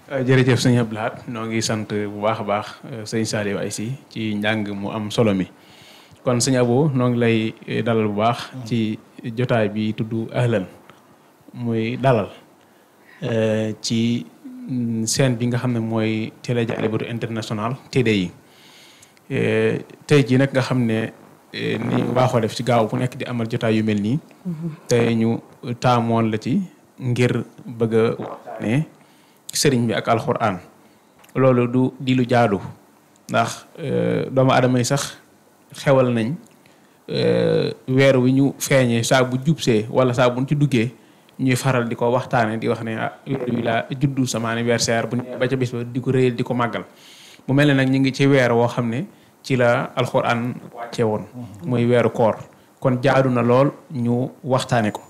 jërëjëf sëñ Abdou Lahad noo ngi sant bu baax a baax sëñ Saliou Ayssi ci njàng mu am solo mi kon sëñ Abo noo ngi lay dalal bu baax ci jotaay bi tudd Ahlan muy dalal ci scène bi nga xam ne mooy Télé Dialibatoul International TDI tey jii nag nga xam ne ni baaxoo def ci gaaw bu nekk di amal jotaay yu mel nii tey ñu taamoon la ci ngir bëgg a waxtaanee sëriñ bi ak alxuraan loolu du di lu jaadu ndax doomu aadama yi sax xewal nañ weer wi ñu feeñee saa bu jubsee wala saa bu ñu ci duggee ñuy faral di ko waxtaane di wax ne weer wi laa juddu sama anniversaire bu ñu ba ca bis ba di ko réyal di ko màggal mu mel ne nag ñu ngi ci weer woo xam ne ci la alxuraan wàcce woon muy weeru koor kon jaadu na lool ñu waxtaane ko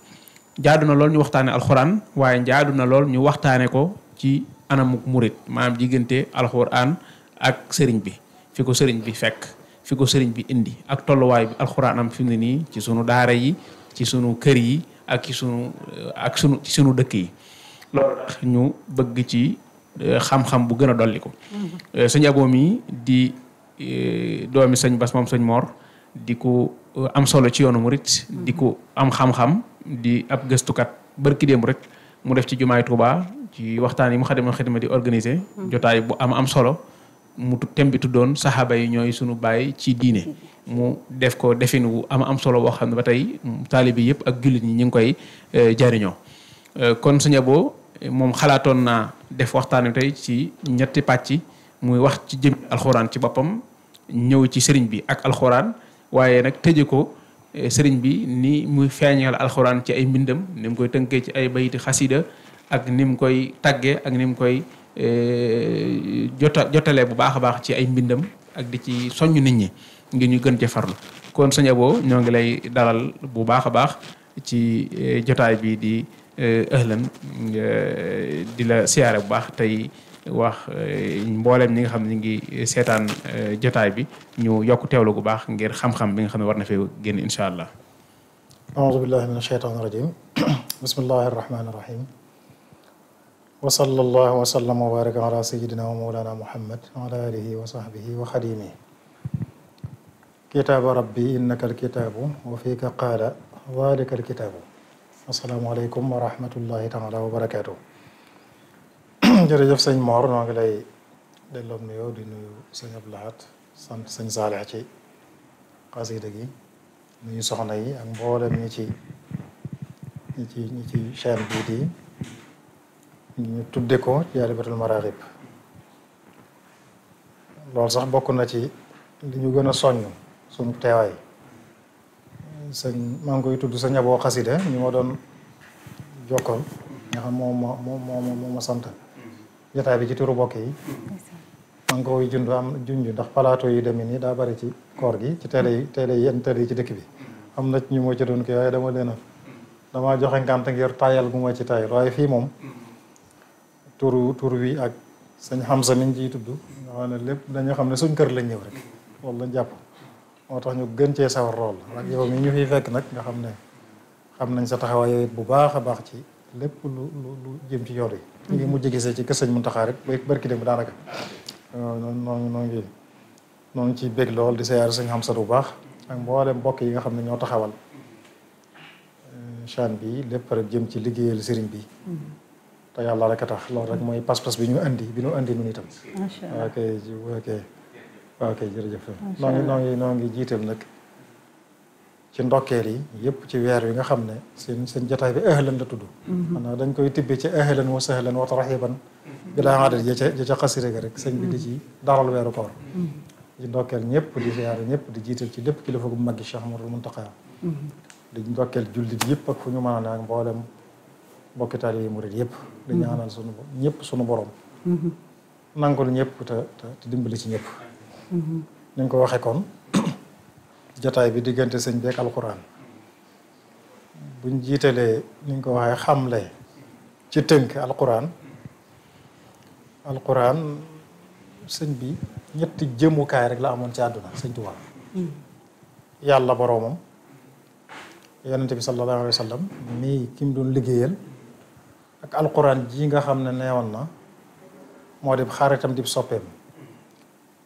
jaadu na lool ñu waxtaane alxuraan waaye jaadu na lool ñu waxtaane ko ci anamuk murit maanaam diggante alxuraan ak sëriñ bi fi ko sëriñ bi fekk fi ko sëriñ bi indi ak tolluwaay bi alxuraan am fi mu ne nii ci sunu daara yi ci sunu kër yi ak ci sunu dëkk yi loolu tax ñu bëgg ci xam-xam bu gën a dolli ko sëñ Abo mi di doomi sëñ Bass moom sëñ Mor di ko am solo ci yoonu murit di ko am xam-xam di ab gëstukat barki démb rek mu def ci jumaay Tuuba ci waxtaan yi mu xadima di organiser jotaay bu am solo mu thème bi tuddoon saxaaba yi ñooy sunu baay ci diine mu def ko defin wu am solo boo xam ne ba tey taalibe yëpp ak jullit ñi ñu ngi koy jariñoo kon sëñ Abo moom xalaatoon naa def waxtaan wi tey ci ñetti pàcc muy wax ci jëm alxuraan ci boppam ñëw ci sëriñ bi ak alxuraan waaye nag tëje ko sëriñ bi ni muy feeñal alxuraan ci ay mbindam ni mu koy tënkee ci ay bayti xasida ak ni mu koy taggee ak ni mu koy jotalee bu baax a baax ci ay mbindam ak di ci soññ nit ñi ngir ñu gën ci farlu kon sëñ Abo ñoo ngi lay dalal bu baax a baax ci jotaay bi di Ahlan di la siyaare bu baax tey wax mbooleem ñi nga xam ne ñu ngi seetaan jotaay bi ñu yokk teewlu bu baax ngir xam-xam bi nga xam ne war na fee génn incha allah. aoudu billahi min ashaytaani rajim bismillahi arrahmani irrahim wa sallallahu wa sallam wa baraka ala sayidina wa mawlana muhammad wa ala alihi wa sahbihi wa xadimihi kitaaba rabbi innaka alkitaabu wa fiika qaala walika alkitaabu assalaamu aleykum wa rahmatullahi taala wa barakatuh jërëjëf sëñ Mor noo ngi lay delloo nuyoo di nuyu sëñ Abdou Lahad sant sëñ Saalix ci xasida gi nuyu soxna yi ak mboolem ñi ci chaîne bii di ñu tudde ko Jaalibatul Maraaxib loolu sax bokk na ci li ñu gën a soññ suñu teewaay maa ngi koy tudd sëñ Abo xasida ñu ma doon jokkal nga xam moo ma sant jotaay bi ci turu bokk yi maa ngi koy junj ndax plateau yi demee nii daa bari ci koor gi ci télé yi yenn télé yi ci dëkk bi am na ñu moo ci doon kii waaye damaa joxe ngànt ngir tayal gu ma ci tayal waaye fii moom tur wi ak sëñ Hamza miñ ciy tudd nga xam ne lépp dañoo xam ne suñ kër lañ ñëw rek loolu lañ jàpp moo tax ñu gën cee sawar lool ak yow mi ñu fiy fekk nag nga xam ne xam nañ sa taxawaay yooyu bu baax a baax ci lépp lu jëm ci yoon yi ñu ngi mujj gisee ci kër sëñ Muntaxa rek barki dem daanaka noo ngi ci bég lool di siyaare sëñ Hamza bu baax ak mboolem mbokk yi nga xam ne ñoo taxawal chaîne bi lépp rek jëm ci liggéeyal sëriñ bi te yàlla rek a tax loolu rek mooy pas-pas bi ñu andi nun itam ok jërëjëf noo ngi jiital nag ci ndokkeel yi yëpp ci weer wi nga xam ne seen jotaay bi Ahlan la tudd xanaa dañ koy tibbee ci ahlan wa sahlan wa tarhiban bilaa adat ja ca xasida ga rek sëñ bi di ci daral weeru koor di ndokkeel ñëpp di ziyaare ñëpp di jiital ci lépp kilifa gu mag gi Cheikh Ahmadul Muntaqa di ndokkeel jullit yëpp ak fu ñu mën a ak mboolem mbokki taalibe yi murid yëpp di ñaanal sunu borom nangul ñëpp te dimbali ci ñëpp ni nga ko waxee kon jotaay bi diggante sëñ bi ak alquran buñ jiitalee ni nga ko waxee xamle ci tënk alquran sëñ bi ñetti jëmukaay rek la amoon ci àdduna sëñ Tuubaa yàlla boroomam yonente bi sallallahu alayhi wa sallam mii ki mu doon liggéeyal ak alquran ji nga xam ne neewoon na moo di xaritam di soppeem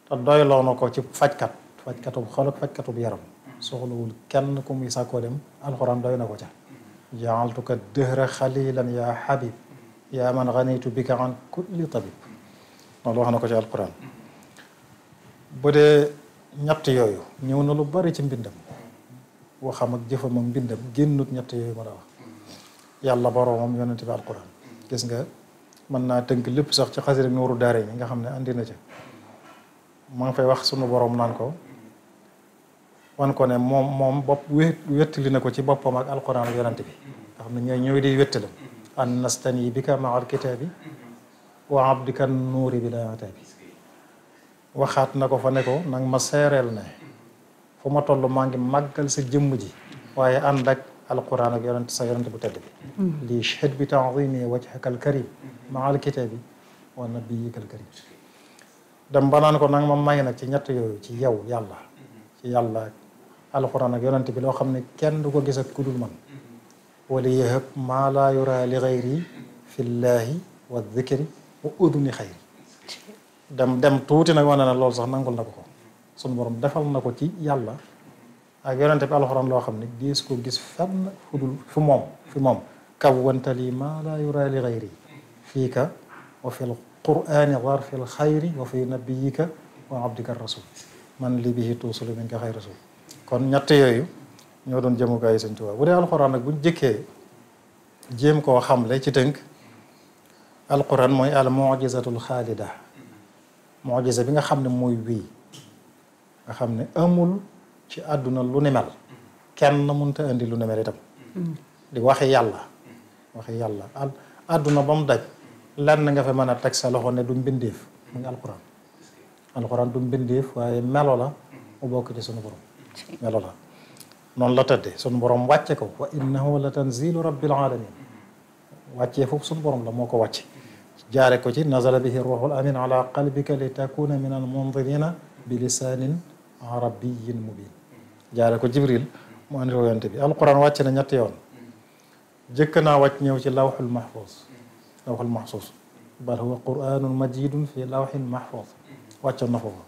te doyloo na ko ci fajkatub xol ak fajkatub yaram soxlawul kenn ku muy sàkkoo dem alxuraan doy na ko ca jaaltuka dëhra xalilan yaa xabib yaa man ganitu bika an kulli tabib loolu wax na ko ci alxuraan bu dee ñett yooyu ñëw na lu bari ci mbindam waxam ak jëfam ak mbindam génnut ñett yooyu ma la wax yàlla boroomam yonente bi alxuraan gis nga mën naa tënk lépp sax ci xasida Nuuru Daarayni nga xam ne andi na ca maa ngi fay wax sunu borom naan ko wan ko ne moom bopp wettali na ko ci boppam ak alquran ak yonante bi nga xam ne ñooy di wettalam an nastani bika maa alkitaabi wa abdika nuuri bi la ataabi waxaat na ko fa ne ko nag ma seereel ne fu ma toll maa ngi màggal sa jëmm ji waaye ànd ak alquran ak yonante sa yonante bu tedd bi lii shahid bi taadimi wajhaka alkarim maa alkitaabi wa nabiyika alkarim dem ba naan ko nag ma may nag ci ñett yooyu ci yow yàlla alxuraan ak yonante bi loo xam ne kenn du ko gis ak ku dul man wala yahab maa laa yura li xayri fillaahi wa dikri wa uduni xayri dem tuuti nag wane na loolu sax nangul na ko sunu borom defal na ko ci yàlla ak yonante bi alxuraan loo xam ne dees ko gis fenn fu dul fi moom kawwantali maa laa yura li xayri fiika wa fil qur'aani zarfil xayri wa fi nabiyika wa abdika rasul man li bihi tuusulu min ka xay rasul kon ñett yooyu ñoo doon jëmukaay yi Sëñ Tuubaa bu dee alxuraan nag buñ jëkkee jéem koo xamle ci tënk alxuraan mooy al mujizatul xaalida mujiza bi nga xam ne mooy wii nga xam ne amul ci àdduna lu ni mel kenn mënta indi lu ni mel itam di waxi yàlla àdduna ba mu daj lenn nga fa mën a teg sa loxo ne du mbindeef mu ngi alxuraan du mbindeef waaye melo la mu bokk ci sunu borom melo la noonu la tëddee sunu borom wàcce ko wa innahu la tanzilu rabbil alamin wàccee foofu sunu borom la moo ko wàcce jaare ko ci nazala bihi ruhul amin ala qalbika li takuna min al mundirina bi lisanin arabiyyin mubin jaare ko jibril mu andi yonent bi alxuraan wàcce na ñetti yoon jëkk naa wàcc ñëw ci lawxul mahfuz bal huwa qur'anun majidun fi lawxin mahfuz wàccoon na foofu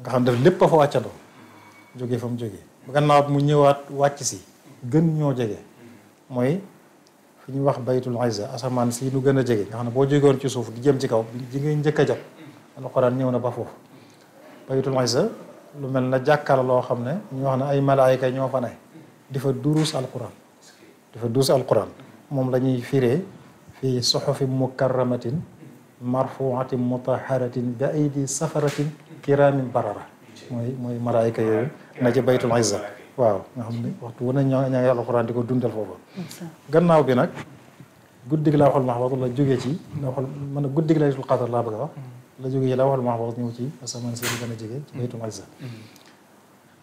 nga xam def lépp a fa wàccandoo jógee fa mu jógee gannaaw mu ñëwaat wàcc si gën ñoo jege mooy fi ñuy wax baytul izza asamaan si lu gën a jege nga xam ne boo jógewoon ci suuf di jëm ci kaw ji ngay njëkk a jot alxuraan ñëw na ba foofu baytul izza lu mel na jàkkaar loo xam ne ñu wax ne ay malaayika ñoo fa ne di fa durus alxuraan moom la ñuy firee fi suxufin mukarramatin marfuatin mutaharatin bi aydi safaratin kiramin barara mooy malaayika yooyu na ci baytul izza waaw nga xam ne waxtu wu ne ñaa ngi alxuraan di ko dundal foofu gannaaw bi nag guddig lawhul mahfuz la jógee ci man a guddig laylatul qadr laa bëgg a wax la jógee ci lawhul mahfuz ñëw ci asamaan si lu gën a jege ci baytul izza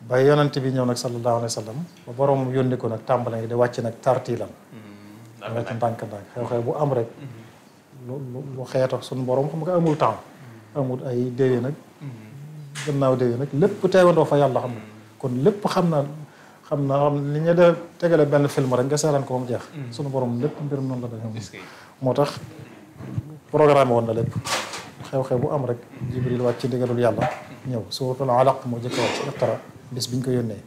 ba yonent bi ñëw nag sallallahu alayhi wa sallam ba borom yónni ko nag tàmbale ngi di wàcc nag tartiilan wàcc ndànk-ndànk xew-xew bu am rek lu xeeto suñu borom xam nga amul temps amul ay déwé nag gannaaw déwé nag lépp teewandoo fa yàlla xam nga kon lépp xam li ñu de tegale benn film rek nga seetaan ko ba mu jeex suñu borom lépp mbirum noonu la demee moo tax programme woon na lépp xew-xew bu am rek jibril wàcc ci ndigalul yàlla ñëw suuratul alaq moo jëkk wàcc iqra bis biñ ko yónnee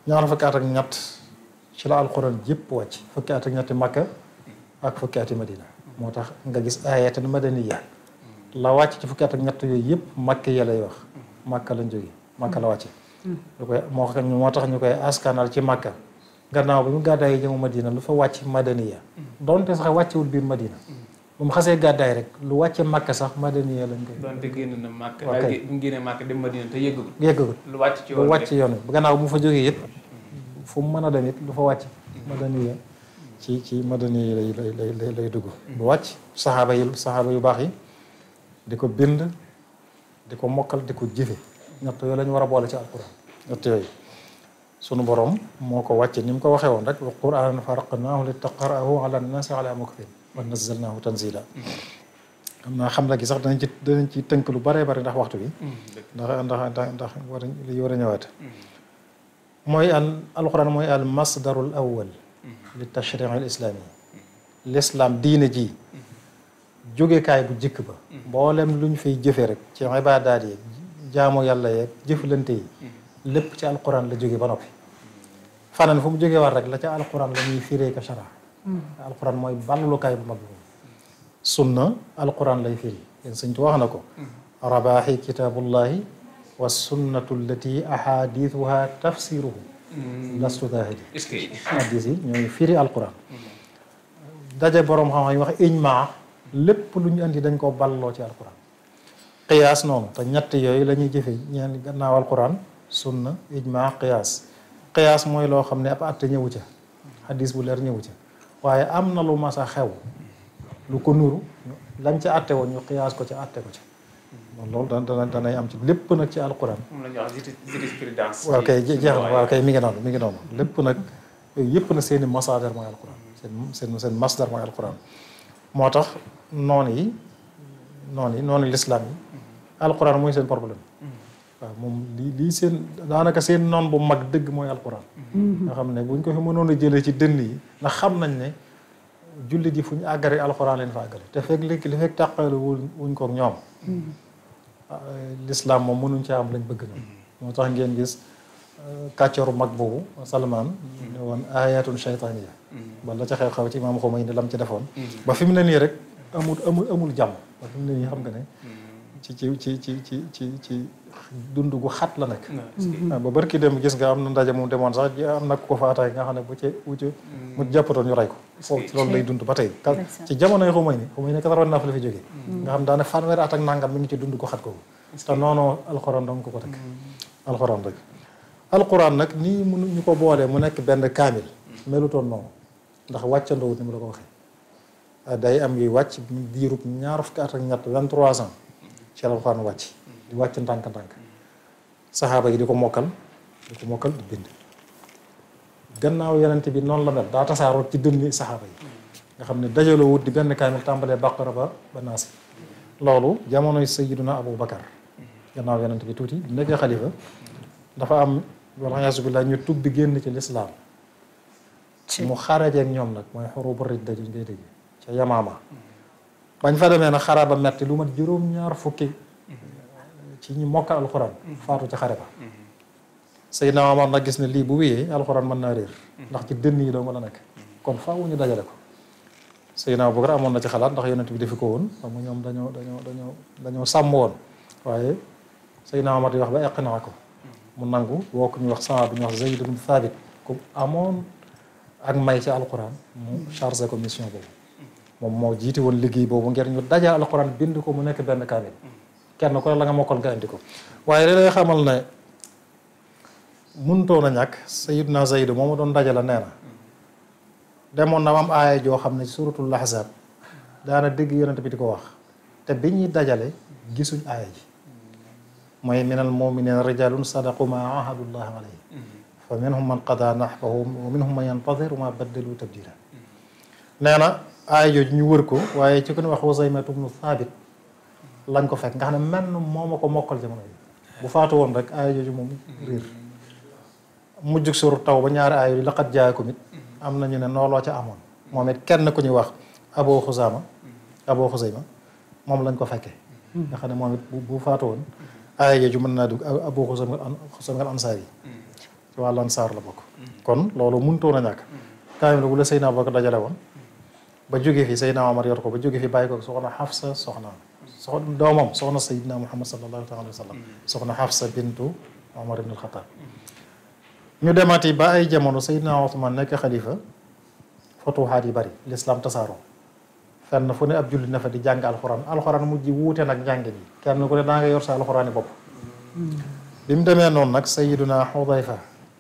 ñaar fukki at ak ñett ci la alquran yëpp wàcc fukki at ak ñetti makka ak fukki ati madina moo tax nga gis ayatan madaniya la wàcc ci fukki at ak ñett yooyu yëpp makka ya lay wax makka lañ jóge makka la wàcce moo tax ñu koy askanal ci makka gannaaw bi mu gàddaay yi jëm madina lu fa wàcc madaniya donte sax wàccewul biir madina bu mu xasee gàddaay rek lu wàcce makka sax madaniya lañ koy donte génn na makka bu mu génnee makka dem madina te yëggagul lu wàcc ci yoon bi gannaaw bu mu fa jógee it fu mu mën a dem it lu fa wàcc madaniya ci madaniya lay dugg bu wàcc saxaaba yu baax yi di ko bind di ko mokkal di ko jëfe ñett yooyu la ñu war a boole ci alquran ñett yooyu sunu borom moo ko wàcce ni mu ko waxee woon rek wa qur'aanan faraqnaahu li taqra'ahu ala nnaasi ala mukfin wa nazzalnaahu tanzila xam la gi sax danañ ci tënk lu bare bare ndax waxtu bi ndax li war a ñëwaat mooy alquran mooy al masdarul awwal li tashri'il islami l'islam diine ji jógekaay bu jëkk ba mboolem lu ñu fay jëfe rek ci ibaadaat yi jaamu yàlla yeeg jëflante yi lépp ci alquran la jóge ba noppi faneen fu mu jógee war rek la ca alquran la ñuy firee ka shara alquran mooy ballukaay bu mag bi sunna alquran lay firi yéen sëñ tu wax na ko rabaaxi kitaabullahi wa sunnatu allati ahadithuha tafsiruhu lastu daahidi hadis yi ñooy firi alquran daje boroom xam-xam yi wax ijmaa lépp lu ñu andi dañ koo balloo ci alquran qiyaas noonu te ñett yooyu la ñuy jëfe ñeen gannaaw alquran sunna ijmaa qiyaas mooy loo xam ne ab atte ñëwu ca hadis bu leer ñëwu ca waaye am na lu mas a xew lu ko nuru lañ ca atte woon ñu qiyaas ko ca atte ko ca loolu danay am ci lépp nag ci alquran. moom la ñuy wax jurisprudence. waaw kay jeex na waaw kay mi ngi noonu lépp nag yooyu yëpp nag seen i masdar mooy alquran seen masdar mooy alquran moo tax noonu l'islam yi alquran mooy seen problème. waaw moom lii seen daanaka seen noon bu mag dëgg mooy alquran. nga xam ne buñ ko fi mënoon a jëlee ci dënn yi ndax xam nañ ne jullit yi fu ñu àggale alquran leen fa àggale te fekk li fekk tàqale wuñ ko ñoom. l'islam moom mënuñ ci am lañ bëgg na moo tax ngeen gis kàccooru mag boobu Salman ne woon ayatun shaytaniya bala ca xew-xew ci imaam Khomeini lam ci defoon ba fi mu ne nii rek amul jàmm ba fi mu ne nii xam nga ne ci dund gu xat la nekk ba barki dem gis nga am na ndaje mu demoon sax am na ko fa ataay nga xam ne bu ci mu jàppatoon ñu rey ko foofu ci loolu lay dund ba tey ci jamonoy Khomeini 89 la fi jógee nga xam daane fanweeri at ak nangam mi ngi ci dund ko xat ko te noonu alxuraan dong ko teg alxuraan rek alxuraan nag nii ñu ko boolee mu nekk benn kaamil melutoon noonu ndax wàccandoowut ni mu la ko waxee day am yuy wàcc diirub ñaar fukki at ak ñett 23 ans ci alxuraan wàcc di wàcc ndànk-ndànk saxaaba yi di ko mokkal di bind gannaaw yonent bi noonu la mel daa tasaaroo ci dënni saxaaba yi nga xam ne dajaloo wut di benn kaamil tàmbalee baqara ba naasi loolu jamonoy sayyiduna Abu Bakar gannaaw yonent bi tuuti bu nekkee xalifa dafa am waliyaasu billaah ñu tubbi génn ci lislaam mu xarajeeg ñoom nag mooy xurubu ridda ji ngay dégg ca Yamaama bañ fa demee nag xara ba metti lu mat juróom-ñaar fukki ci ñi mokka alxuraan faatu ci xare ba Seydina Omar nag gis ne lii bu wéyee alxuraan mën naa réer ndax ci dënn yi doo mën a nekk kon faaw ñu dajale ko Seydina Abubakar amoon na ci xalaat ndax yonent bi defi ko woon xam nga ñoom dañoo sàmm woon waaye Seydina Omar di wax ba eqnaa ko mu nangu woo ko ñu wax sama bi ñu wax Zayd ibn Thabit ku amoon ak may ci alxuraan mu chargé ko mission boobu moom moo jiiti woon liggéey boobu ngir ñu dajale alxuraan bind ko mu nekk benn kaamil kenn ko la nga mokkal nga indi ko waaye li lay xamal ne mënutoon a ñàkk Sayyidna Zayd moo ma doon dajale nee na demoon na am aaya joo xam ne suratul ahzab daana dégg yonent bi di ko wax te bi ñuy dajale gisuñ aaya ji mooy minal mu'minina rijalun sadaqu ma ahadullah alayhi fa minhum man qada nahbahu wa minhum man yantadir wa ma baddalu tabdila nee na aaya jooju ñu wër ko waaye ci ko ne wax Uzaymatu ibnu Thabit lañ ko fekk nga xam ne mel moo ma ko mokkal jamono yi bu faatu woon rek aaya jooju moom riir mujjug suur taw ba ñaari aaya yi laqad jaakum it am nañu ne nooloo ca amoon moom it kenn ku ñuy wax Abu Xuzayma moom lañ ko fekkee nga xam ne moom it bu faatu woon aaya jooju mën naa dugg Abu Xuzayma al Ansaar yi ci wàllu Ansaar la bokk kon loolu mënutoon a ñàkk kaamil bu la Seydina Abubakar dajale woon ba jóge fi Seydina Omar yor ko ba jóge fi bàyyi ko soxna Xafsa doomam soxna Seydina Muhammad sallallahu alayhi wa sallam soxna Xafsa bintu Omar ibn al-Khattab ñu demati ba ay jamono Seydina Ousmane nekk xalifa futuhaat yi bari l'islam tasaaroo fenn fu ne ab jullit na fa di jàng alxuraan mujj wuute nag njàng bi kenn ku ne daa nga yor sa alxuraan yi bopp bi mu demee noonu nag Seydina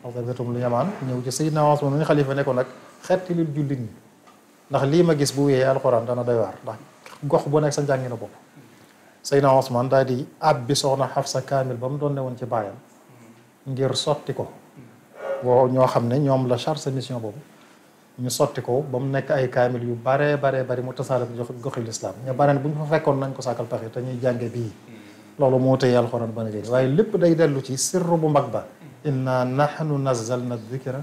Xudayfatum lu Yamaan ñëw ci Seydina Ousmane mi xalifa ne ko nag xetti lil jullit ñi ndax lii ma gis bu wéyee alxuraan dana doy waar ndax gox bu nekk sa njàngi na bopp Seydina Ousmane daal di ab bi soxna Xafsa kaamil ba mu doon ne woon ci baayam ngir sotti ko boo ñoo xam ne ñoom la charge mission boobu ñu sotti ko ba mu nekk ay kaamil yu baree bari mu tasaare ko goxi lislaam ñu bareen bu ñu fa fekkoon nañ ko sàkkal pexe te ñuy jànge bii loolu moo tëye alxuraan ba ne léegi waaye lépp day dellu ci sirru bu mag ba inna nahnu nazzalna dhikra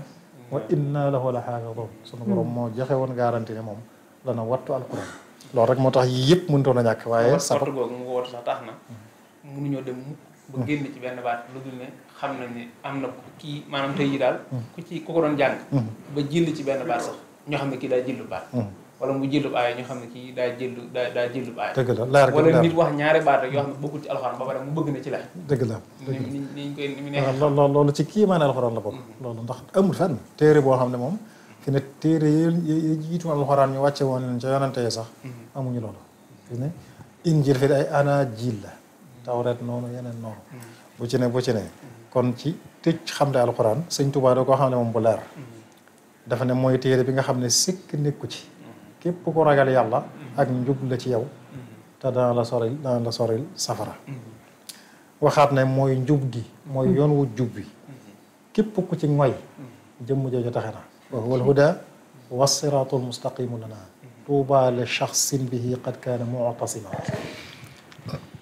wa inna lahu la xaafidun sunu borom moo joxe woon garanti ne moom dana wattu alxuraan loolu rek moo tax yii yëpp mënutoon a ñàkk waaye sabab googu mu woote sax tax na mënuñoo dem mukk ba génn ci benn baat lu dul ne xam nañ ne am na kii maanaam tey jii daal ku ko doon jàng ba jël ci benn baat sax ñoo xam ne kii daa jëllu baat wala mu jëllu aaya ñoo xam ne kii daa jëllu aaya dëgg la leer wala nit wax ñaari baat rek yoo xam ne bokkul ci alxuraan ba pare mu bëgg na ci la dëgg la niñ koy ni mu neexee loolu ci kii maanaam alxuraan la bokk loolu ndax amul fenn téere boo xam ne moom fi ne téere yi jiitu alxuraan ñu wàcce woon leen ca yonante yi sax amuñu loolu fi ne injil fi ay anaajil la tawreet noonu yeneen noonu bu ci ne kon ci tëj xam ne alxuraan sëñ Tuubaa da koo xam ne moom bu leer dafa ne mooy téere bi nga xam ne sikk nekku ci képp ko ragal yàlla ak njub la ci yow te dana la soril safara waxaat ne mooy njub gi mooy yoon wu jub bi képp ku ci ngoy jëmm jooju taxe na wa huwa alhuda wa siraatul mustaqimu lana tuuba li shaxsin bihi qad kaana mu'tasima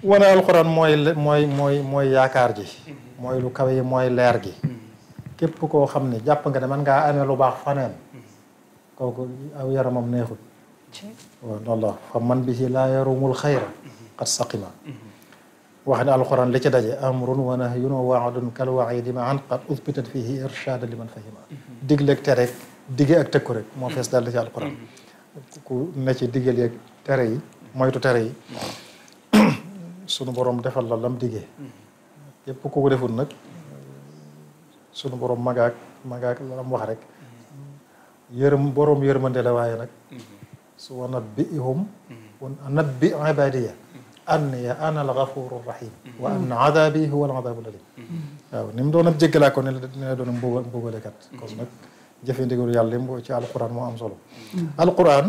wane alxuraan mooy yaakaar ji mooy lu kawe yi mooy leer gi képp koo xam ne jàpp nga ne man ngaa amee lu baax faneen kooku aw yaramam neexut waaw loolu la fa man bihi laa yarumul xayra qad saqima wax ne alxuraan li ci daje amrun wa nahyun wa waadun kal waidi ma an qad uthbitat fihi irshada liman fahima digle ak tere dige ak tëkku rek moo fees dal ci alxuraan ku ne ci digal yeeg tere yi moytu tere yi sunu borom defal la lam digee képp ku ko deful nag sunu borom magaak lam wax rek borom yërmande la waaye nag su wa nabbihum nabbi ibadiya anni ana al-ghafuru rahim wa anna adabi huwa al-adabu al-alim waaw ni mu doon ab jéggalaa ko ne la doon mbugalekat kon nag jëfe ndigalu yàlla li ci alquran moo am solo alquran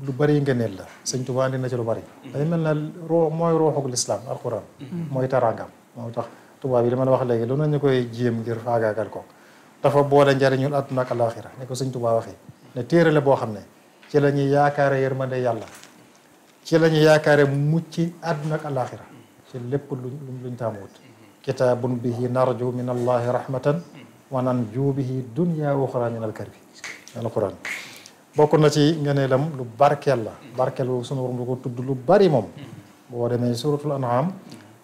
lu bari ngëneel la sëñ Tuubaa andi na ci lu bari day mel na mooy ruuxuk lislaam alquran mooy taraangam moo tax tubaab yi li ma la wax léegi lu nañu koy jéem ngir faagaagal ko dafa boole njariñul àdduna ak alaaxira ne ko sëñ Tuubaa waxee ne téere la boo xam ne ci la ñuy yaakaare yërmande yàlla ci la ñuy yaakaare mucc àdduna ak alaaxira ci lépp luñ taamuwut kitaabun bihi narju min allahi rahmatan wa nanju bihi dunya wa uxra min alkarbi alquran bokk na ci ngeneelam lu barkeel la barkeel boobu sunu borom du ko tudd lu bari moom boo demee suratul an'am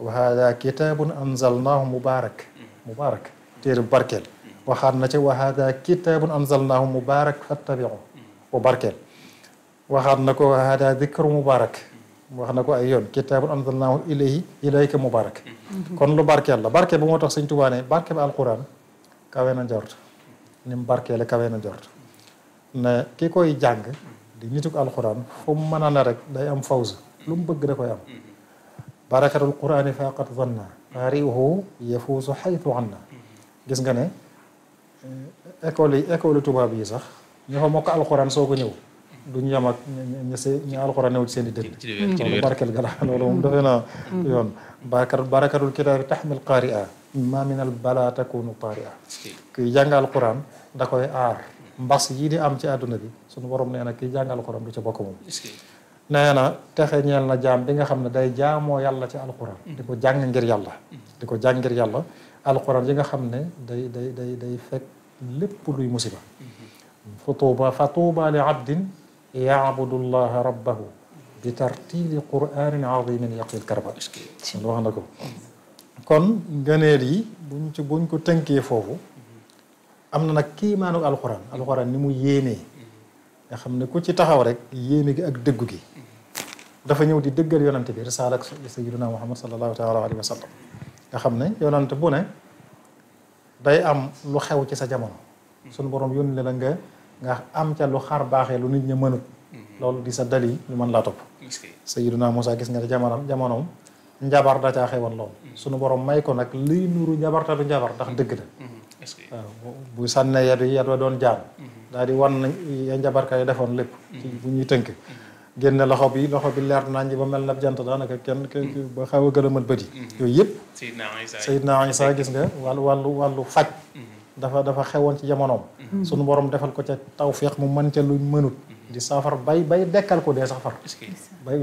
wa hada kitabun anzalnahu mubarak téere bu barkeel waxaat na ca wa hada kitabun anzalnahu mubarak fattabi'u bu barkeel waxaat na ko wa hada dhikru mubarak wax na ko ay yoon kitabun anzalnahu ilayka mubarak kon lu barkeel la barke bu moo tax Sëñ Tuubaa ne barke bi alquran kawe na njort ni mu barkeele kawe na njort ne ki koy jàng di nituk alquran fu mu mën a ne rek day am fawz lu mu bëgg da koy am barakatul qurani faqat zanna qari'uhu yafuusu xaytu anna gis nga ne école tubaab yi sax ña fa mokk alquran soo ko ñëw duñu yem ak ña alquran newul seen i dënn loolu barkel gala loolu moom defe naa yoon barakatul kitaabi taxmil qaari'a ma min al bala takunu qaari'a kuy jàng alquran da koy aar mbas yii di am ci àdduna bi suñu borom nee na kiy jàng alquran du ci bokk moom nee na texe ñeel na jaam bi nga xam ne day jaamoo yàlla ci alquran di ko jàng ngir yàlla alquran yi nga xam ne day fekk lépp luy musiba fa tuuba li abdin yaabudu llaha rabbahu bi tartili quranin azimin yaqil karba wax na ko kon ngëneel yi buñ ko tënkee foofu am na nag kiimaanu alquran ni mu yéenee nga xam ne ku ci taxaw rek yéene gi ak dëggu gi dafa ñëw di dëggal yonante bi risaala ak sayyidina Muhammad sallallahu taala alayhi wa sallam nga xam ne yonante bu ne day am lu xew ci sa jamono suñu borom yónni la nga am ca lu xar baaxee lu nit ñi mënut loolu di sa dali ñu mën laa topp sayyidina Musaa gis nga ne jamonoom njabar da caa xewoon lool suñu borom may ko nag liy nuru njabar te du njabar ndax dëgg la waaw bu sànnee yadu doon jaan daal di wan ya njabarka yi defoon lépp ci bu ñuy tënk génne loxo bi leer nañ ba mel na jant daanaka kenn ba xaw a gën a mën bët yi yooyu yëpp Seydina Isa gis nga wàllu faj dafa xewoon ci jamonoom sunu borom defal ko ca tawfiq mu mën ca luñ mënut di safar bay dekkal ko dee sax far bay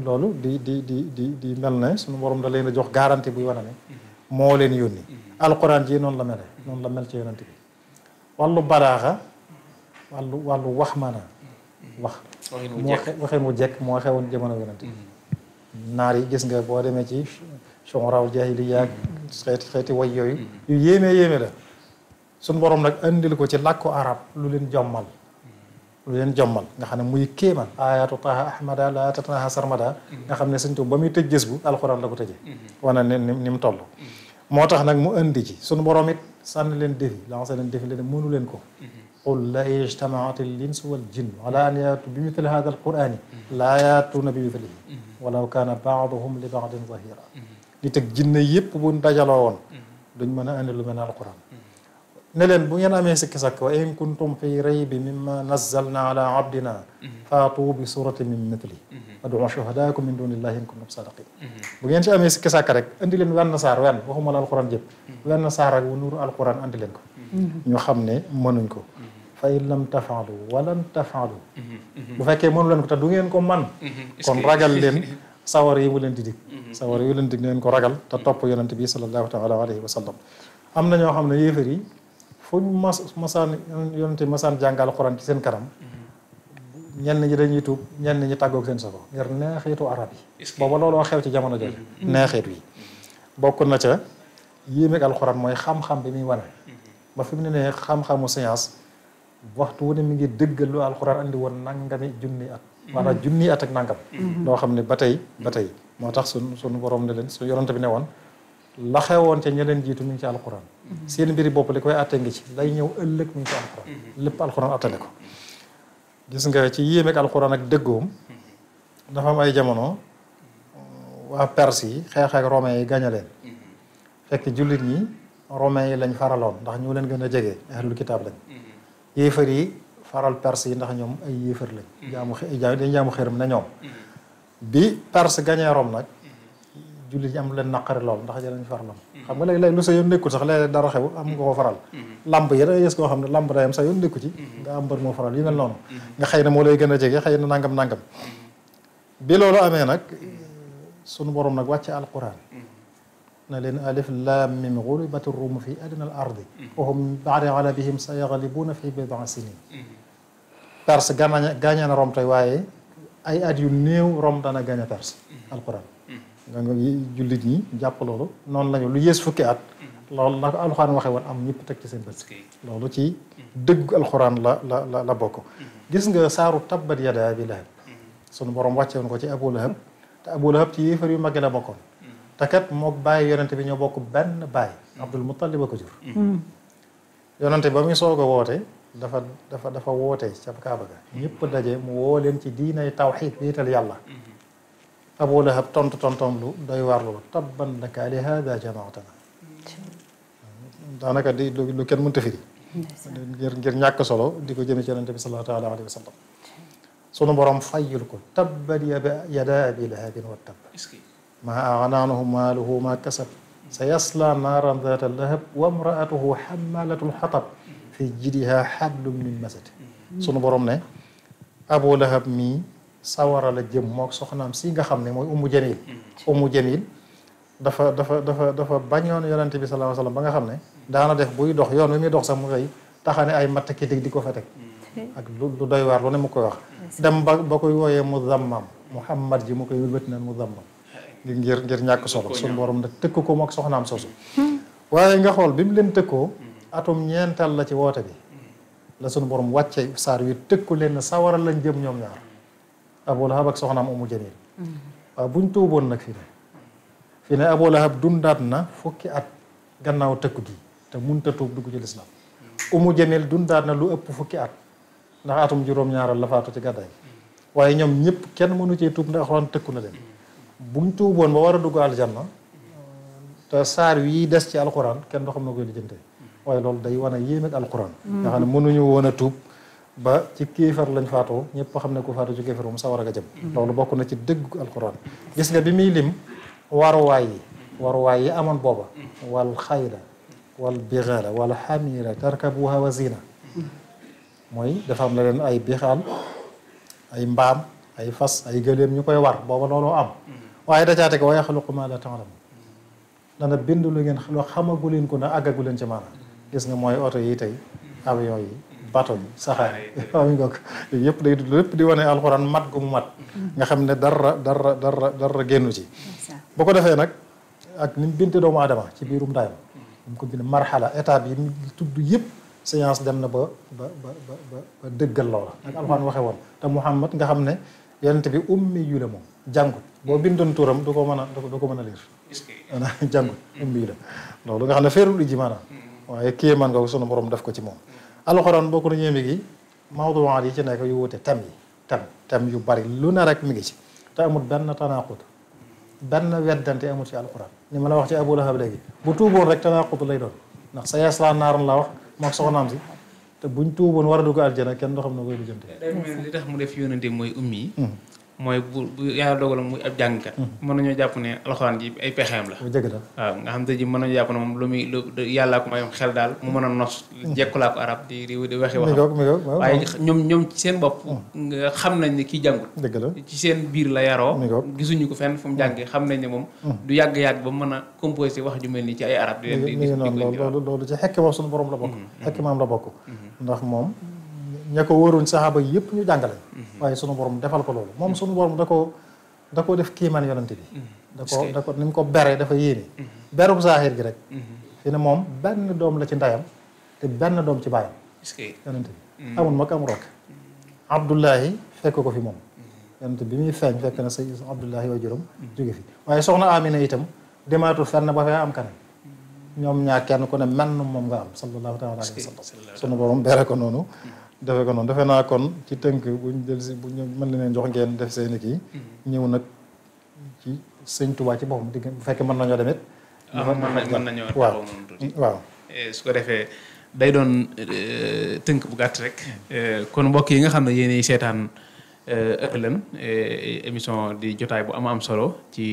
loolu di mel ne sunu borom da leen a jox garantie buy wane ne moo leen yónni alquran ji noonu la mele noonu la mel ci yonent bi wàllu balaaxa wàllu wax maanaam wax waxin wu jekk moo xewoon jamono yonent bi naar yi gis nga boo demee ci shu'araa'ul jaahiliyya ak xeeti way yooyu yu yéeme la suñ borom nag andil ko ci làkku arab lu leen jommal nga xam ne muy kéeman ayatu taha ahmada la tatnaha sarmada nga xam ne sëñ Tuubaa ba muy tëj gës bu alxuraan la ko tëjee wana ne ni mu toll moo tax nag mu indi ci suñu borom it sànni leen défi lancé leen défi leen mënu leen ko qul la ijtamaat al insu wal jinn ala an yaatu bi mithli hada al qurani laa yaatuuna bi mithlihi walaw kaana baaduhum li baadin zahira nit ak jinne yëpp buñ dajaloo woon duñ mën a andi lu mel ne alquran ne leen bu ngeen amee sikki sakk wa in kuntum fi raybi mimma nazzalna ala abdina faatu bi suratin min mithli adu shuhadaakum min dunillahi in kuntum sadiqin bu ngeen ci amee sikki sakk rek andi leen wenn saar wenn waxuma la alquran jëpp wenn saar rek wu nuru alquran andi leen ko ñu xam ne mënuñ ko fa in lam tafaalu walan tafaalu bu fekkee mënu leen ko te du ngeen ko man kon ragal leen sawar yi mu leen di dig sawar yi mu leen dig ngeen ko ragal te topp yonent bi sallallahu taala alayhi wa sallam am na ñoo xam ne yéefar yi fu ñu masaan yonent bi masaan jàngal alquran ci seen kanam ñenn ñi dañuy tuub ñenn ñi tàggoog seen sago ngir neexitu arab yi booba looloo xew ci jamono jooju neexit wi bokk na ca yéemeeg alquran mooy xam-xam bi muy wane ba fi mu ne nee xam-xamu science waxtu wu ne mi ngi dëggal lu alquran andi woon nangami junni at maanaam junni at ak nangam loo xam ne ba tey moo tax sunu borom ne leen su yonent bi ne woon la xewoon ca ña leen jiitu mi ngi ci alquran seen mbiri bopp li koy atte ngi ci lay ñëw ëllëg mi ngi ci alquran lépp alquran attale ko gis nga ci yéemeeg alquran ak dëggoom dafa am ay jamono waa Perse yi xeex ak romain yi gañe leen fekk jullit ñi romain yi lañ faraloon ndax ñoo leen gën a jege ahlul kitaab lañ yéefar yi faral Perse yi ndax ñoom ay yéefar lañ dañ jaamu xërëm na ñoom bi Perse gañee Rome nag jullit ñi am leen naqari lool ndax jëlañ farlam xam nga léeg-léeg lu sa yoon nekkul sax léeg-léeg dara xew am nga ko faral lamb yi da gis koo xam ne lamb day am sa yoon nekku ci nga am mbër moo faral yu mel noonu nga xëy na moo lay gën a jege xëy na nangam bi loolu amee nag sunu borom nag wàcce alquran na leen alif lam mim ghulibat ar-rum fi adna al-ardi wa hum min ba'di ghalabihim sayaghlibuna fi bid'i sinin Perse gaañee na Rome tey waaye ay at yu néew Rome dana gaañe Perse alquran nga jullit ñi jàpp loolu noonu lañu lu yées fukki at loolu na ko alxuraan waxee woon am ñëpp teg ci seen bët loolu ci dëgg alxuraan la bokk gis nga saaru tabbat yadaa abii lahab sunu borom wàcce woon ko ci Abu Lahab te Abu Lahab ci yéefar yu mag la bokkoon te kat mook bàyyi yonente bi ñoo bokk benn bàyyi Abdul Muttalib a ko jur yonente ba muy soog a woote dafa woote ca Kaaba ga ñëpp daje mu woo leen ci diinay tawxiid wéetal yàlla Abu Lahab tontom lu doy waar loolu tabban laka li hada jamaatana daanaka di lu kenn mënta firi ngir ñàkk solo di ko jëme ci yonente bi sallallahu taala alayhi wa sallam sunu borom fayyul ko tabbat yadaa abii lahabin wa tabb maa aghnaa anhu maaluhu maa kasab sayasla naaran zaata lahab wa imraatuhu hammalatul hatab fi jidiha hablum min masad sunu borom ne Abu Lahab mii sawara la jëm mook soxnaam si nga xam ne mooy Ummu Jamil dafa bañoon yonente bi sallallahu alayhi wa sallam ba nga xam ne daana def buy dox yoon wi muy dox sax mu koy taxane ay matt kitig di ko fa teg ak lu doy waar lu ne mu koy wax dem ba koy wooyee muzammam Muhammad ji mu koy wëlbati naan muzammam ngir ñàkk solo suñu borom nag tëkk ko mook soxnaam sosu waaye nga xool bi mu leen tëkkoo atum ñeenteel la ci woote bi la suñu borom wàcce saar wi tëkku leen sawara lañ jëm ñoom ñaar Abu Lahab ak soxnaam Ummu Jamil waaw buñ tuuboon nag fii ne Abu Lahab dundaat na fukki at gannaaw tëkku gi te munta tuub dugg ci lislaam Ummu Jamil dundaat na lu ëpp fukki at ndax atum juróom-ñaaral la faatu ci gàddaay waaye ñoom ñëpp kenn mënu cee tuub ndax Alxuraan tëkku na leen buñ tuuboon ba war a dugg aljanna te saar yi des ci alquran kenn doo xam na koy lijjante waaye loolu day wane yéem ak alquran nga xam ne mënuñu woon a tuub ba ci kéefar lañ faatoo ñëpp xam ne ku faatu ci kéefar moom sawar a nga jëm loolu bokk na ci dëgg alquran gis nga bi muy lim waruwaay yi amoon booba wal xayla wal bixaala wal xamira tarkabuha wa zina mooy dafa am na leen ay bixaal ay mbaam ay fas ay gëléem ñu koy war booba looloo am waaye dacaate ko wa yaxluqu ma la ta'lamun dana bind lu ngeen loo xamagu leen ko na àggagu leen ci maanaam gis nga mooy oto yi tey avion yi bato bi saxaar waaw mi ngoog yooyu yëpp day lépp di wane alxuraan mat gu mu mat nga xam ne dara génnu ci bu ko defee nag ak ni mu binte doomu aadama ci biirum ndayam mu ko bind marxala étape yi mu tudd yëpp science dem na ba dëggal loola ak alxuraan waxe woon te Muhammad nga xam ne yonent bi ummi yu la moom jàngut boo bindoon turam du ko mën a liir jàngut ummi yu la loolu nga xam ne feerul ji maanaam waaye kii man nga sunu borom def ko ci moom alxuraan bokk na ñeemi gi mawduwaat yi ci nekk yu wute thème yu bari lu ne rek mi ngi ci te amul benn tanaqud benn weddante amul ci alxuraan ni ma la wax ci Abu Lahab léegi bu tuuboon rek tanaqud lay doon ndax sa yasla naaran la wax moom soxnaam si te buñ tuuboon war a dugg aljana kenn doo xam ne koy lijjanti li tax mu def yónnante mooy ummi yi mooy bu yàlla dogal muy ab jàngkat mën nañoo jàpp ne alxuraan ji ay pexeem la jëgg da waaw nga xam te ji mën nañu jàpp ne moom lu muy yàllaa ko mayam xel daal mu mën a nos jekkulaa ko arab di waxi waxam waaye ñoom ci seen bopp nga xam nañ ne kii jàngut dëgg la ci seen biir la yaroo gisuñu ko fenn fu mu jàngee xam nañ ne moom du yàgg-yàgg ba mën a composé wax ju mel ni ci ay arab di leen di noonu loolu ci xekk moom suñu borom la bokk xekk maam la bokk ndax moom ña ko wóoroon saxaaba yëpp ñu jàngale waaye sunu borom defal ko loolu moom sunu borom da ko def kiimaan yonante bi da ko ni mu ko beree dafa yéene berub zahir gi rek fi ne moom benn doom la ci ndayam te benn doom ci baayam yonante bi amul mag amul rakk Abdullahi fekk ko fi moom yonante bi muy feeñ fekk na say Abdullahi wa juróom jóge fi waaye soxna Amina itam demaatul fenn ba fee am kanam ñoom ñaar kenn ku ne menn moom nga am sallallahu taala alayhi wa sallam sunu borom bere ko noonu defe ko noonu defe naa kon ci tënk buñ del si bu mën leen jox ngeen def seeni kii ñëw nag ci sëñ Tuubaa ci boppam digg bu fekkee mën nañoo demit mën nañoo taxaw moom tuuti waaw su ko defee day doon tënk bu gàtt rek kon mbokk yi nga xam ne yéenay seetaan Ëhlan émission di jotaay bu am solo ci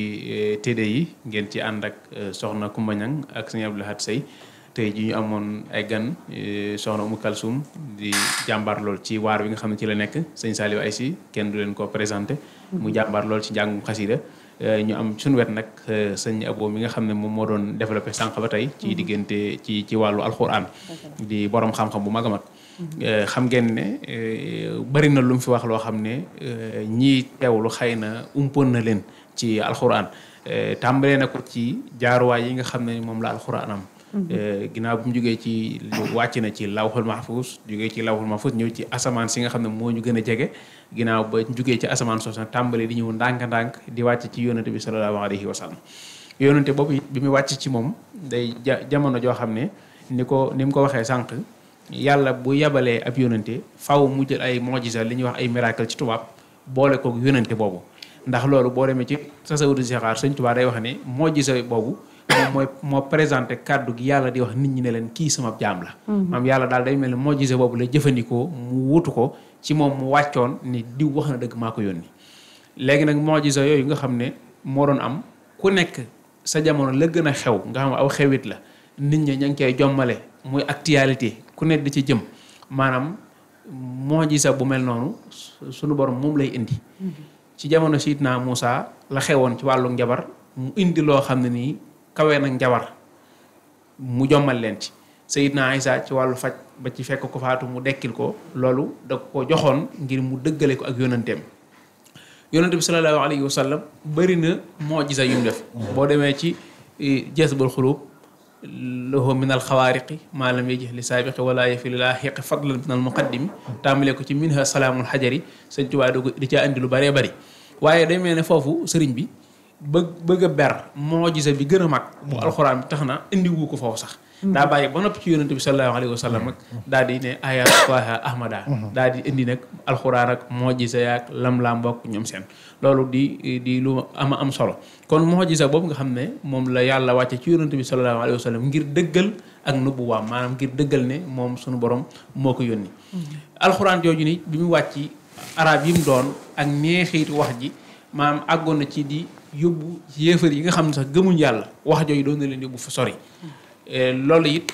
TDI ngeen ci ànd ak soxna Coumba Niang ak sëñ Abdou Lahad Seye tey ji ñu amoon ay gan soxna Umu Kalsum di jàmbaar lool ci waar wi nga xam ne ci la nekk sëñ Saliou Aïssi kenn du leen ko présenté mu jàmbaar lool ci njàngum xasida ñu am suñu wet nag sëñ Abo mi nga xam ne moom moo doon développé sànq ba tey ci diggante ci wàllu alxuraan di borom xam-xam bu mag a mag xam ngeen ne bari na lu mu fi wax loo xam ne ñii teewlu xëy na umpoon na leen ci alxuraan tàmbalee na ko ci jaaruwaay yi nga xam ne moom la alxuraan am ginnaaw bu mu jógee ci wàcc na ci lawhul mahfuz jógee ci lawhul mahfuz ñëw ci asamaan si nga xam ne moo ñu gën a jege ginnaaw ba jógee ci asamaan soosu nag tàmbalee di ñëw ndànk-ndànk di wàcc ci yonante bi sallallahu alayhi wa sallam yonante boobu it bi mu wàcc ci moom day jamono joo xam ne ni mu ko waxee sànq yàlla bu yabalee ab yonante faw mu jël ay mojisa li ñuy wax ay miracle ci tubaab boole ko yonante boobu ndax loolu boo demee ci tasawudu sixaar sëñ Tuubaa day wax ne mojisa boobu moom moo présenté kàddu gi yàlla di wax nit ñi ne leen kii sama jaam la maam yàlla daal day mel ne mojisa boobu la jëfandikoo mu wutu ko ci moom mu wàccoon ni diw wax na dëgg maa ko yónni léegi nag mojisa yooyu nga xam ne moo doon am ku nekk sa jamono la gën a xew nga xam aw xewit la nit ñi ña ngi koy jommale muy actualité ku nekk di ci jëm maanaam mojisa bu mel noonu sunu borom moom lay indi ci jamono Sidna Muusa la xewoon ci wàllu njabar mu indi loo xam ne nii kawee nag njabar mu jommal leen ci Seydina Isa ci wàllu faj ba ci fekk ko faatu mu dekkil ko loolu da ko joxoon ngir mu dëggale ko ak yonanteem yonante bi sallallahu alayhi wa sallam bëri na mojisa yu mu def boo demee ci Jazbul Xuluub lahu min al xawaariqi maa lam yajih li saabiqi wala yafi li laaxiqi fadlan min al muqaddimi tàmbalee ko ci minha salaamul xajari sëñ Tuubaa di ca andi lu bëree bëri waaye day mel ne foofu sëriñ bi bëgg a ber mojisa bi gën a mag bu alxuraan bi tax na indiwu ko foofu sax daa bàyyi ba noppi ci yonante bi sallallahu alayhi wa sallam ak daal di ne ayat Taaha ahmada daal di indi nag alxuraan ak mojisa yaak lam mbokk ñoom seen loolu di lu am solo kon mojisa boobu nga xam ne moom la yàlla wàcce ci yonante bi sallallahu alayhi wa sallam ngir dëggal ak nubuwaam maanaam ngir dëggal ne moom suñu borom moo ko yónni alxuraan jooju ni bi mu wàcc arab yi mu doon ak neexiitu wax ji maanaam àggoon na ci di yóbbu yéefar yi nga xam ne sax gëmuñ yàlla wax jooju doon na leen yóbbu fa sori loolu it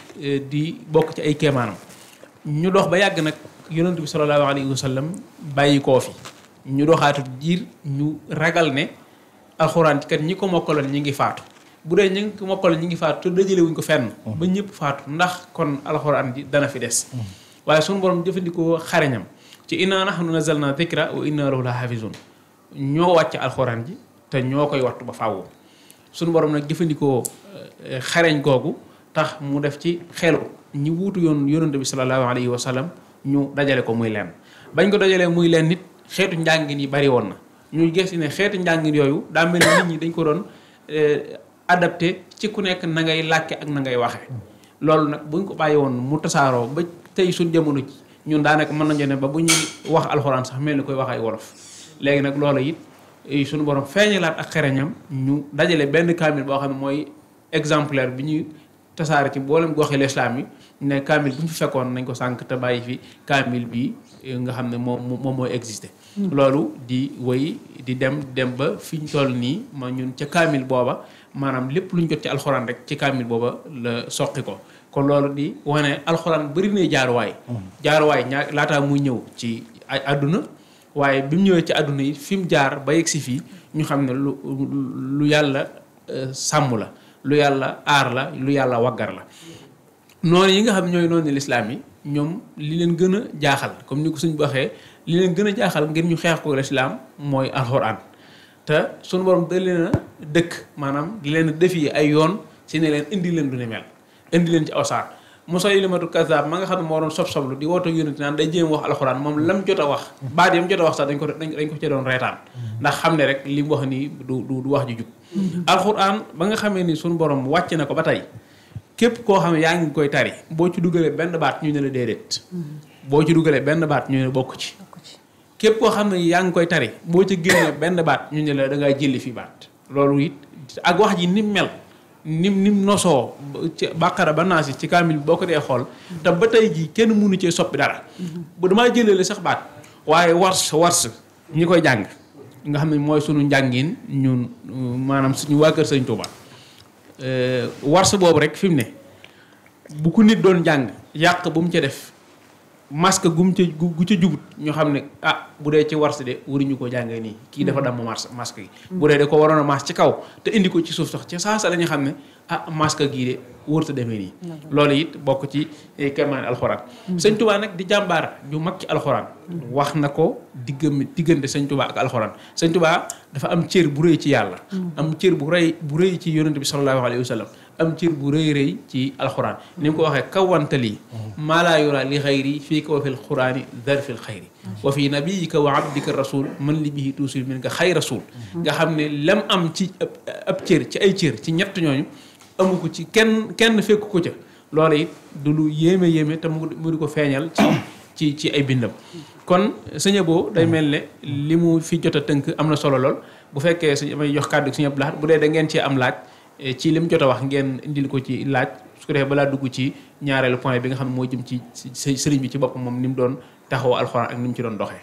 di bokk ci ay kéemaanam ñu dox ba yàgg nag yonent bi sallallahu alayhi wa sallam bàyyi koo fi ñu doxaatu diir ñu ragal ne alxuraan ci kat ñi ko mokkaloon ñi ngi faatu bu dee ñi ko mokkaloon ñi ngi faatu te dajale wuñ ko fenn ba ñëpp faatu ndax kon alxuraan ji dana fi des waaye suñu borom jëfandikoo xareñam ci inna nahnu nazzalna dhikra wa inna lahu la hafizun ñoo wàcc alxuraan ji te ñoo koy wattu ba faaw suñu borom nag jëfandikoo xareñ googu tax mu def ci xelu ñi wuutu yonent bi sallallahu alayhi wa sallam ñu dajale ko muy leen bañ ko dajalee muy leen nit xeetu njàngin yi bari woon na ñu gis ne xeetu njàngin yooyu daa mel ni nit ñi dañ ko doon adapté ci ku nekk na ngay làkke ak na ngay waxe loolu nag buñ ko bàyyi woon mu tasaaroo ba tey suñ jamono ji ñun daanaka mën nañu ne ba bu ñuy wax alxuraan sax mel ni koy wax ay wolof léegi nag loolu it suñu borom feeñalaat ak xereñam ñu dajale benn kaamil boo xam ne mooy exemplaire bi ñuy tasaare ci mboolem goxi lislaam yi ne kaamil bu ñu fi fekkoon nañ ko sànq te bàyyi fi kaamil bi nga xam ne moom mooy existé loolu di wéy di dem ba fi ñu toll nii ma ñun ca kaamil booba maanaam lépp lu ñu jot ci alxuraan rek ci kaamil booba la soqi ko kon loolu di wane alxuraan bëri na jaaruwaay laataa muy ñëw ci ay àdduna waaye bi mu ñëwee ci àdduna yi fi mu jaar ba yegg si fii ñu xam ne lu yàlla sàmm la lu yàlla aar la lu yàlla waggar la noonu yi nga xam ne ñooy noonu lislaam yi ñoom li leen gën a jaaxal comme ni ko suñ waxee li leen gën a jaaxal ngir ñu xeex ko lislaam mooy alxuraan te suñu borom da leen a dëkk maanaam di leen a defi ay yoon si ne leen indi leen du ne mel indi leen ci aw saar Musaylimatu Kazzab ma nga xam ne moo doon sob-soblu di woote yonent naan day jéem wax alxuraan moom lam jot a wax baat yam jot a wax sax dañ ko ci doon reetaan ndax xam ne rek li mu wax nii du wax ju jub alxuraan ba nga xamee ni suñu borom wàcc na ko ba tey képp koo xam ne yaa ngi koy tari boo ci dugalee benn baat ñu ne la déedéet boo ci dugalee benn baat ñu ne bokk ci képp koo xam ne yaa ngi koy tari boo ci génnee benn baat ñu ne la da ngaa jëli fi baat loolu it ak wax ji nim mel nim nosoo ci bàqara ba naasi ci kaamil bi boo ko dee xool te ba tey jii kenn mënu cee soppi dara bu damaa jëlee sax baat waaye wars ñi koy jàng nga xam ne mooy sunu njàngin ñun maanaam suñu waa kër Sëñ Tuuba wars boobu rek fi mu ne bu ko nit doon jàng yàq bu mu ca def masque gu ca jubut ñu xam ne bu dee ci wars de waruñu ko jàngee nii kii dafa damm masque gi bu dee da ko waroon a mas ci kaw te indi ko ci suuf sax ci saasa la ñu xam ne masque gii de wërta demee nii loolu it bokk ci kéemaan alxuraan Sëñ Tuubaa nag di jàmbaar ju mag ci alxuraan wax na ko diggante Sëñ Tuubaa ak alxuraan Sëñ Tuubaa dafa am cër bu rëy ci yàlla am cër bu rëy ci yonent bi sallallahu alayhi wa sallam am cër bu rëy ci alxuraan ni mu ko waxee kawantali maa laa yura li xayri fii ka wa fil quraani darfil xayri wa fi nabiyika wa abdika rasul man li bihi tuusil min nga xay rasul nga xam ne lam am ci ab cër ci ay cër ci ñett ñooñu amu ko ci kenn fekk ko ca loolu it du lu yéeme te mu di ko feeñal ci ay bindam kon sëñ Abo day mel ne li mu fi jot a tënk am na solo lool bu fekkee suñu may jox kàddu gi sëñ Abdou Lahad bu dee da ngeen cee am laaj ci li mu jot a wax ngeen indil ko ci laaj su ko defee balaa dugg ci ñaareelu point bi nga xam ne moo jëm ci sëriñ bi ci boppam moom ni mu doon taxaw alxuraan ak ni mu ci doon doxee